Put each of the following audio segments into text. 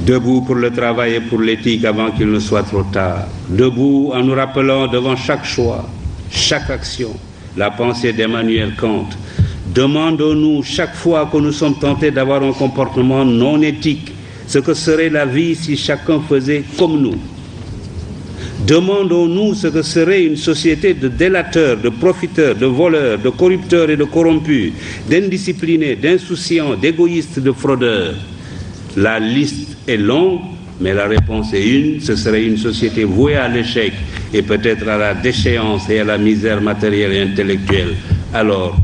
Debout pour le travail et pour l'éthique avant qu'il ne soit trop tard. Debout en nous rappelant devant chaque choix, chaque action, la pensée d'Emmanuel Kant. Demandons-nous chaque fois que nous sommes tentés d'avoir un comportement non éthique, ce que serait la vie si chacun faisait comme nous. Demandons-nous ce que serait une société de délateurs, de profiteurs, de voleurs, de corrupteurs et de corrompus, d'indisciplinés, d'insouciants, d'égoïstes, de fraudeurs. La liste est longue, mais la réponse est une, ce serait une société vouée à l'échec et peut-être à la déchéance et à la misère matérielle et intellectuelle. Alors,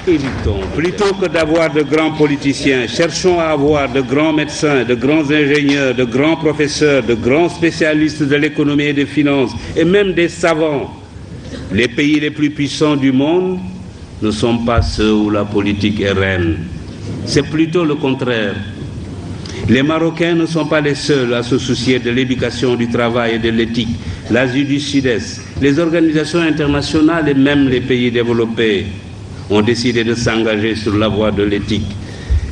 évitons, plutôt que d'avoir de grands politiciens, cherchons à avoir de grands médecins, de grands ingénieurs, de grands professeurs, de grands spécialistes de l'économie et des finances, et même des savants. Les pays les plus puissants du monde ne sont pas ceux où la politique est reine. C'est plutôt le contraire. Les Marocains ne sont pas les seuls à se soucier de l'éducation, du travail et de l'éthique. L'Asie du Sud-Est, les organisations internationales et même les pays développés ont décidé de s'engager sur la voie de l'éthique.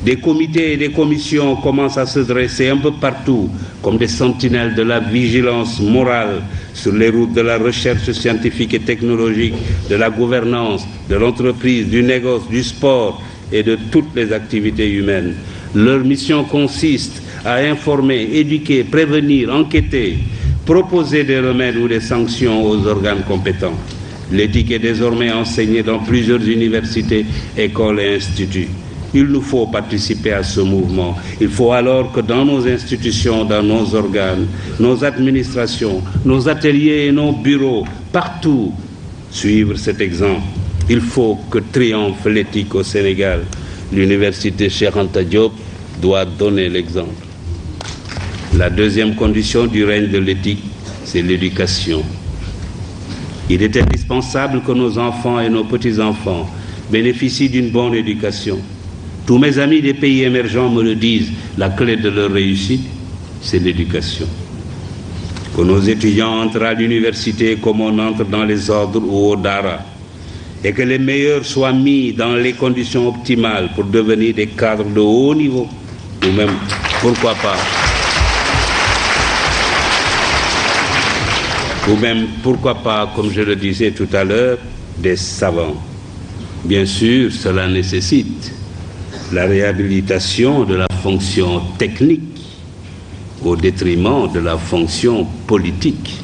Des comités et des commissions commencent à se dresser un peu partout comme des sentinelles de la vigilance morale sur les routes de la recherche scientifique et technologique, de la gouvernance, de l'entreprise, du négoce, du sport et de toutes les activités humaines. Leur mission consiste à informer, éduquer, prévenir, enquêter, proposer des remèdes ou des sanctions aux organes compétents. L'éthique est désormais enseignée dans plusieurs universités, écoles et instituts. Il nous faut participer à ce mouvement. Il faut alors que dans nos institutions, dans nos organes, nos administrations, nos ateliers et nos bureaux, partout, suivre cet exemple. Il faut que triomphe l'éthique au Sénégal. L'université Cheikh Anta Diop doit donner l'exemple. La deuxième condition du règne de l'éthique, c'est l'éducation. Il est indispensable que nos enfants et nos petits-enfants bénéficient d'une bonne éducation. Tous mes amis des pays émergents me le disent, la clé de leur réussite, c'est l'éducation. Que nos étudiants entrent à l'université comme on entre dans les ordres ou au Dara, et que les meilleurs soient mis dans les conditions optimales pour devenir des cadres de haut niveau, ou même, pourquoi pas, comme je le disais tout à l'heure, des savants. Bien sûr, cela nécessite la réhabilitation de la fonction technique au détriment de la fonction politique.